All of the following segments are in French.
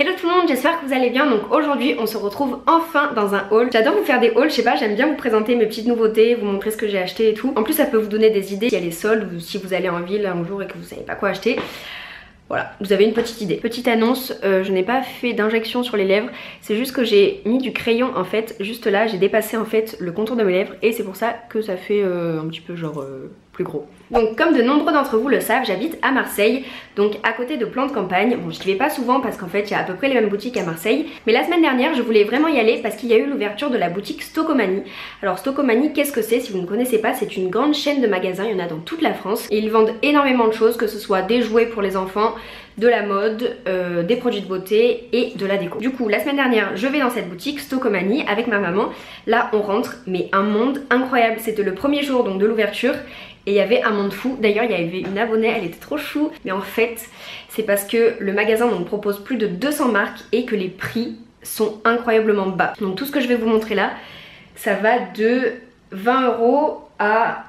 Hello tout le monde, j'espère que vous allez bien. Donc aujourd'hui on se retrouve enfin dans un haul. J'adore vous faire des hauls, je sais pas, j'aime bien vous présenter mes petites nouveautés, vous montrer ce que j'ai acheté et tout. En plus ça peut vous donner des idées s'il y a les soldes ou si vous allez en ville un jour et que vous savez pas quoi acheter. Voilà, vous avez une petite idée. Petite annonce, je n'ai pas fait d'injection sur les lèvres, c'est juste que j'ai mis du crayon en fait, juste là j'ai dépassé en fait le contour de mes lèvres et c'est pour ça que ça fait un petit peu genre plus gros. Donc comme de nombreux d'entre vous le savent, j'habite à Marseille, donc à côté de Plan de Campagne. Bon, je n'y vais pas souvent parce qu'en fait il y a à peu près les mêmes boutiques à Marseille, mais la semaine dernière je voulais vraiment y aller parce qu'il y a eu l'ouverture de la boutique Stockomanie. Alors Stockomanie, qu'est-ce que c'est? Si vous ne connaissez pas, c'est une grande chaîne de magasins, il y en a dans toute la France et ils vendent énormément de choses, que ce soit des jouets pour les enfants, de la mode, des produits de beauté et de la déco. Du coup la semaine dernière je vais dans cette boutique Stockomanie avec ma maman. Là on rentre, mais un monde incroyable. C'était le premier jour donc de l'ouverture et il y avait un monde fou. D'ailleurs il y avait une abonnée, elle était trop chou, mais en fait c'est parce que le magasin donc propose plus de 200 marques et que les prix sont incroyablement bas. Donc tout ce que je vais vous montrer là, ça va de 20 € à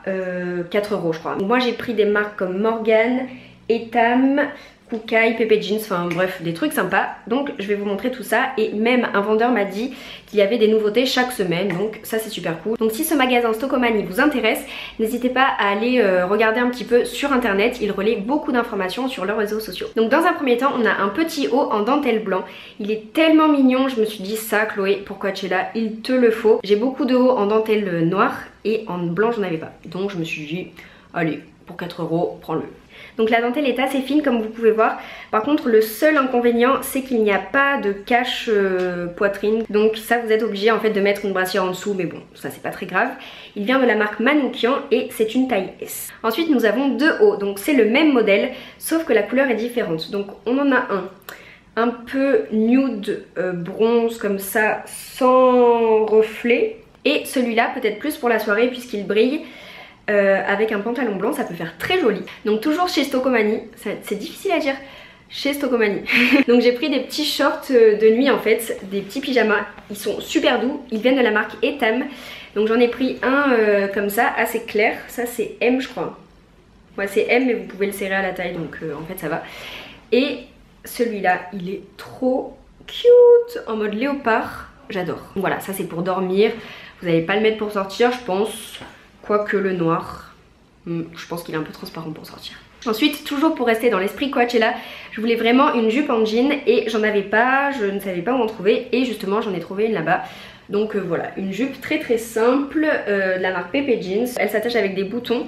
4 € je crois. Moi j'ai pris des marques comme Morgan, Etam, Kookaï, Pepe Jeans, enfin bref des trucs sympas. Donc je vais vous montrer tout ça et même un vendeur m'a dit qu'il y avait des nouveautés chaque semaine, donc ça c'est super cool. Donc si ce magasin Stockomanie vous intéresse, n'hésitez pas à aller regarder un petit peu sur internet, il relaie beaucoup d'informations sur leurs réseaux sociaux. Donc dans un premier temps on a un petit haut en dentelle blanc, il est tellement mignon, je me suis dit ça Chloé, pourquoi tu es là, il te le faut. J'ai beaucoup de hauts en dentelle noire et en blanc j'en avais pas, donc je me suis dit allez pour 4 €, prends-le. Donc la dentelle est assez fine comme vous pouvez voir. Par contre le seul inconvénient c'est qu'il n'y a pas de cache poitrine. Donc ça vous êtes obligé en fait de mettre une brassière en dessous, mais bon ça c'est pas très grave. Il vient de la marque Manoukian et c'est une taille S. Ensuite nous avons deux hauts, donc c'est le même modèle sauf que la couleur est différente. Donc on en a un peu nude bronze comme ça sans reflet. Et celui-là peut-être plus pour la soirée puisqu'il brille. Avec un pantalon blanc, ça peut faire très joli. Donc toujours chez Stockomanie, c'est difficile à dire, chez Stockomanie. Donc j'ai pris des petits shorts de nuit en fait, des petits pyjamas, ils sont super doux, ils viennent de la marque Etam. Donc j'en ai pris un comme ça, assez clair, ça c'est M je crois. Ouais c'est M mais vous pouvez le serrer à la taille donc en fait ça va. Et celui-là il est trop cute, en mode léopard, j'adore. Voilà, ça c'est pour dormir, vous n'allez pas le mettre pour sortir je pense. Quoique le noir, je pense qu'il est un peu transparent pour sortir. Ensuite, toujours pour rester dans l'esprit Coachella, je voulais vraiment une jupe en jean et j'en avais pas, je ne savais pas où en trouver et justement j'en ai trouvé une là-bas. Donc voilà, une jupe très très simple de la marque Pepe Jeans. Elle s'attache avec des boutons.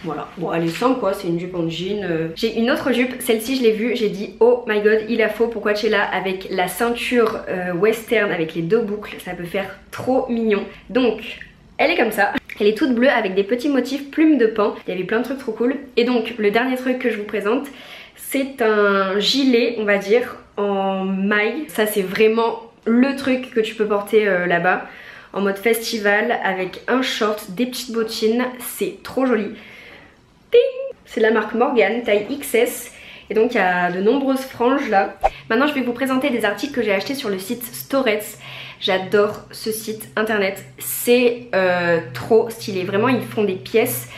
Voilà, bon elle est simple quoi, c'est une jupe en jean. J'ai une autre jupe, celle-ci je l'ai vue, j'ai dit oh my god il la faut pour Coachella avec la ceinture western avec les deux boucles, ça peut faire trop mignon. Donc elle est comme ça, elle est toute bleue avec des petits motifs plumes de paon, il y avait plein de trucs trop cool. Et donc le dernier truc que je vous présente, c'est un gilet on va dire en maille. Ça c'est vraiment le truc que tu peux porter là-bas en mode festival avec un short, des petites bottines, c'est trop joli. C'est la marque Morgan, taille XS. Et donc il y a de nombreuses franges là. Maintenant je vais vous présenter des articles que j'ai achetés sur le site Storets. J'adore ce site internet, c'est trop stylé. Vraiment ils font des pièces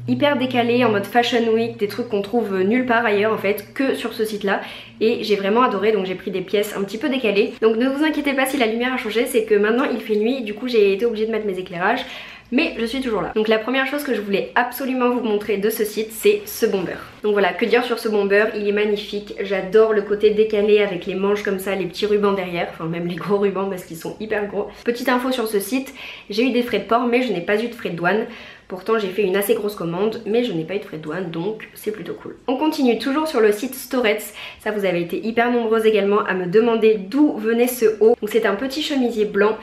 hyper décalées en mode fashion week, des trucs qu'on trouve nulle part ailleurs en fait que sur ce site là. Et j'ai vraiment adoré, donc j'ai pris des pièces un petit peu décalées. Donc ne vous inquiétez pas si la lumière a changé, c'est que maintenant il fait nuit, du coup j'ai été obligée de mettre mes éclairages. Mais je suis toujours là. Donc la première chose que je voulais absolument vous montrer de ce site, c'est ce bomber. Donc voilà, que dire sur ce bomber, il est magnifique. J'adore le côté décalé avec les manches comme ça, les petits rubans derrière, enfin même les gros rubans parce qu'ils sont hyper gros. Petite info sur ce site, j'ai eu des frais de port mais je n'ai pas eu de frais de douane. Pourtant j'ai fait une assez grosse commande mais je n'ai pas eu de frais de douane donc c'est plutôt cool. On continue toujours sur le site Storets. Ça vous avez été hyper nombreuses également à me demander d'où venait ce haut. Donc c'est un petit chemisier blanc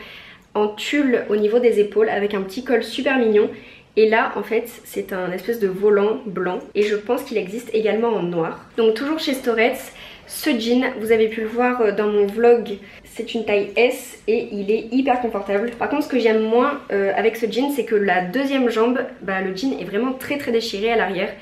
en tulle au niveau des épaules avec un petit col super mignon. Et là en fait c'est un espèce de volant blanc et je pense qu'il existe également en noir. Donc toujours chez Storets, ce jean, vous avez pu le voir dans mon vlog, c'est une taille S et il est hyper confortable. Par contre ce que j'aime moins avec ce jean c'est que la deuxième jambe, le jean est vraiment très très déchiré à l'arrière.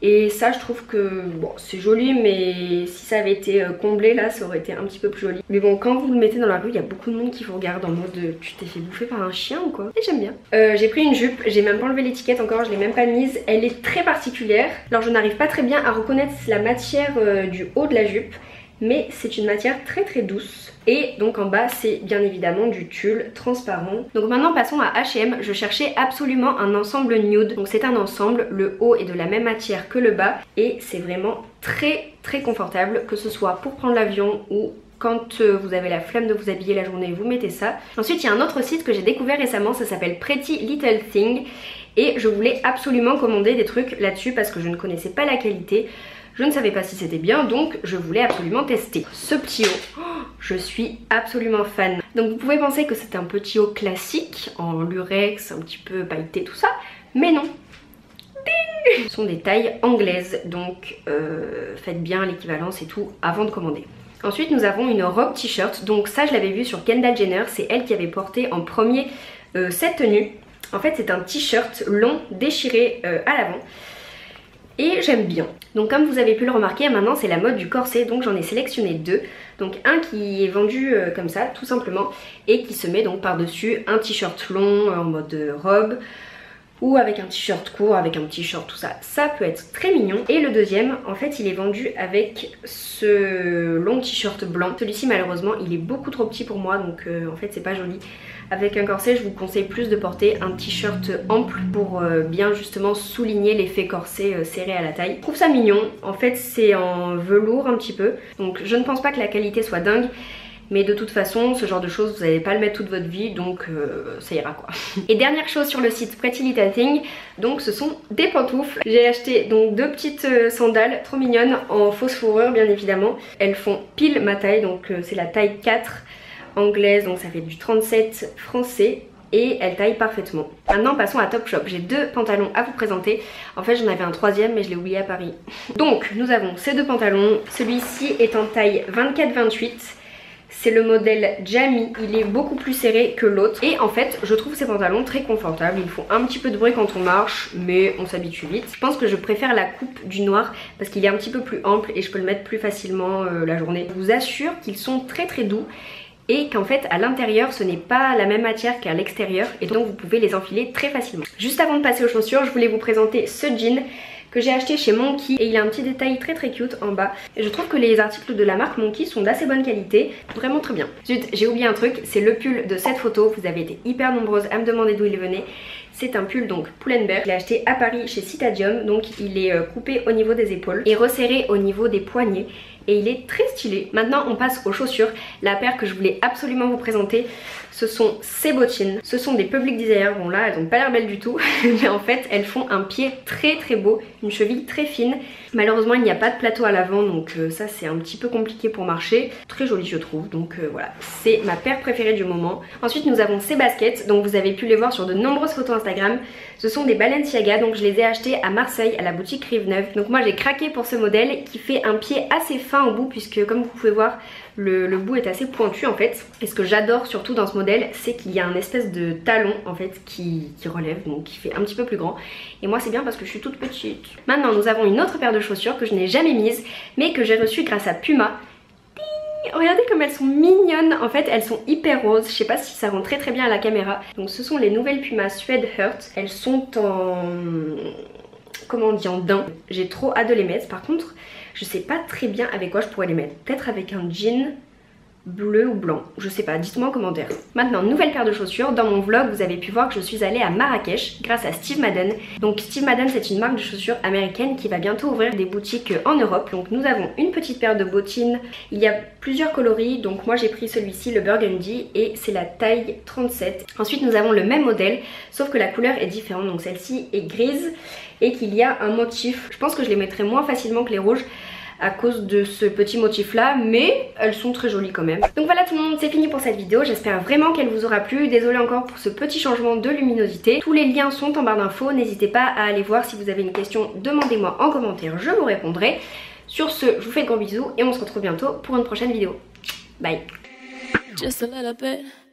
Et ça je trouve que bon c'est joli mais si ça avait été comblé là ça aurait été un petit peu plus joli. Mais bon quand vous le mettez dans la rue il y a beaucoup de monde qui vous regarde en mode tu t'es fait bouffer par un chien ou quoi. Et j'aime bien. J'ai pris une jupe, j'ai même pas enlevé l'étiquette encore, je l'ai même pas mise. Elle est très particulière. Alors je n'arrive pas très bien à reconnaître la matière du haut de la jupe. mais c'est une matière très douce. Et donc en bas c'est bien évidemment du tulle transparent. Donc maintenant passons à H&M. Je cherchais absolument un ensemble nude. Donc c'est un ensemble, le haut est de la même matière que le bas et c'est vraiment très confortable, que ce soit pour prendre l'avion ou quand vous avez la flemme de vous habiller la journée, vous mettez ça. Ensuite il y a un autre site que j'ai découvert récemment, ça s'appelle Pretty Little Thing. Et je voulais absolument commander des trucs là-dessus parce que je ne connaissais pas la qualité. Je ne savais pas si c'était bien, donc je voulais absolument tester. Ce petit haut, je suis absolument fan. Donc vous pouvez penser que c'est un petit haut classique, en lurex, un petit peu pailleté, tout ça. Mais non. Ding! Ce sont des tailles anglaises, donc faites bien l'équivalence et tout avant de commander. Ensuite nous avons une robe t-shirt, donc ça je l'avais vu sur Kendall Jenner, c'est elle qui avait porté en premier cette tenue. En fait c'est un t-shirt long déchiré à l'avant et j'aime bien. Donc comme vous avez pu le remarquer, maintenant c'est la mode du corset, donc j'en ai sélectionné deux. Donc un qui est vendu comme ça tout simplement et qui se met donc par dessus un t-shirt long en mode robe ou avec un t-shirt court, avec un petit short, tout ça. Ça peut être très mignon. Et le deuxième, en fait il est vendu avec ce long t-shirt blanc. Celui-ci malheureusement il est beaucoup trop petit pour moi, donc en fait c'est pas joli. Avec un corset je vous conseille plus de porter un t-shirt ample pour bien justement souligner l'effet corset serré à la taille. Je trouve ça mignon, en fait c'est en velours un petit peu, donc je ne pense pas que la qualité soit dingue. Mais de toute façon, ce genre de choses, vous n'allez pas le mettre toute votre vie, donc ça ira quoi. Et dernière chose sur le site Pretty Little Thing, donc ce sont des pantoufles. J'ai acheté donc deux petites sandales trop mignonnes en fausse fourrure bien évidemment. Elles font pile ma taille, donc c'est la taille 4 anglaise, donc ça fait du 37 français. Et elles taillent parfaitement. Maintenant passons à Topshop. J'ai deux pantalons à vous présenter. En fait j'en avais un troisième mais je l'ai oublié à Paris. Donc nous avons ces deux pantalons. Celui-ci est en taille 24-28. C'est le modèle Jamie, il est beaucoup plus serré que l'autre. Et en fait je trouve ces pantalons très confortables. Ils font un petit peu de bruit quand on marche, mais on s'habitue vite. Je pense que je préfère la coupe du noir parce qu'il est un petit peu plus ample et je peux le mettre plus facilement la journée. Je vous assure qu'ils sont très doux et qu'en fait à l'intérieur ce n'est pas la même matière qu'à l'extérieur et donc vous pouvez les enfiler très facilement. Juste avant de passer aux chaussures, je voulais vous présenter ce jean que j'ai acheté chez Monkey et il a un petit détail très cute en bas. Et je trouve que les articles de la marque Monkey sont d'assez bonne qualité, vraiment très bien. Zut, j'ai oublié un truc, c'est le pull de cette photo. Vous avez été hyper nombreuses à me demander d'où il venait. C'est un pull donc Pull&Bear, je l'ai acheté à Paris chez Citadium, donc il est coupé au niveau des épaules et resserré au niveau des poignets et il est très stylé. Maintenant on passe aux chaussures. La paire que je voulais absolument vous présenter, ce sont ces bottines. Ce sont des Public Desire, bon là elles ont pas l'air belles du tout mais en fait elles font un pied très beau, une cheville très fine. Malheureusement il n'y a pas de plateau à l'avant donc ça c'est un petit peu compliqué pour marcher. Très joli je trouve, donc voilà, c'est ma paire préférée du moment. Ensuite nous avons ces baskets, donc vous avez pu les voir sur de nombreuses photos Instagram. Ce sont des Balenciaga, donc je les ai achetés à Marseille à la boutique Rive-Neuve. Donc moi j'ai craqué pour ce modèle qui fait un pied assez fin au bout puisque comme vous pouvez voir le bout est assez pointu en fait. Et ce que j'adore surtout dans ce modèle, c'est qu'il y a un espèce de talon en fait qui relève, donc qui fait un petit peu plus grand. Et moi c'est bien parce que je suis toute petite. Maintenant nous avons une autre paire de chaussures que je n'ai jamais mise mais que j'ai reçue grâce à Puma. Regardez comme elles sont mignonnes, en fait elles sont hyper roses, je sais pas si ça rend très bien à la caméra. Donc ce sont les nouvelles Puma Suede Hurt, elles sont en... comment on dit, en daim. J'ai trop hâte de les mettre, par contre je sais pas très bien avec quoi je pourrais les mettre. Peut-être avec un jean bleu ou blanc, je sais pas, dites-moi en commentaire. Maintenant nouvelle paire de chaussures. Dans mon vlog vous avez pu voir que je suis allée à Marrakech grâce à Steve Madden. Donc Steve Madden c'est une marque de chaussures américaine qui va bientôt ouvrir des boutiques en Europe. Donc nous avons une petite paire de bottines, il y a plusieurs coloris, donc moi j'ai pris celui-ci, le burgundy, et c'est la taille 37. Ensuite nous avons le même modèle sauf que la couleur est différente, donc celle-ci est grise et qu'il y a un motif. Je pense que je les mettrai moins facilement que les rouges à cause de ce petit motif là, mais elles sont très jolies quand même. Donc voilà tout le monde, c'est fini pour cette vidéo, j'espère vraiment qu'elle vous aura plu. Désolée encore pour ce petit changement de luminosité. Tous les liens sont en barre d'infos, n'hésitez pas à aller voir. Si vous avez une question, demandez-moi en commentaire, je vous répondrai. Sur ce, je vous fais de gros bisous et on se retrouve bientôt pour une prochaine vidéo. Bye. Just a little bit.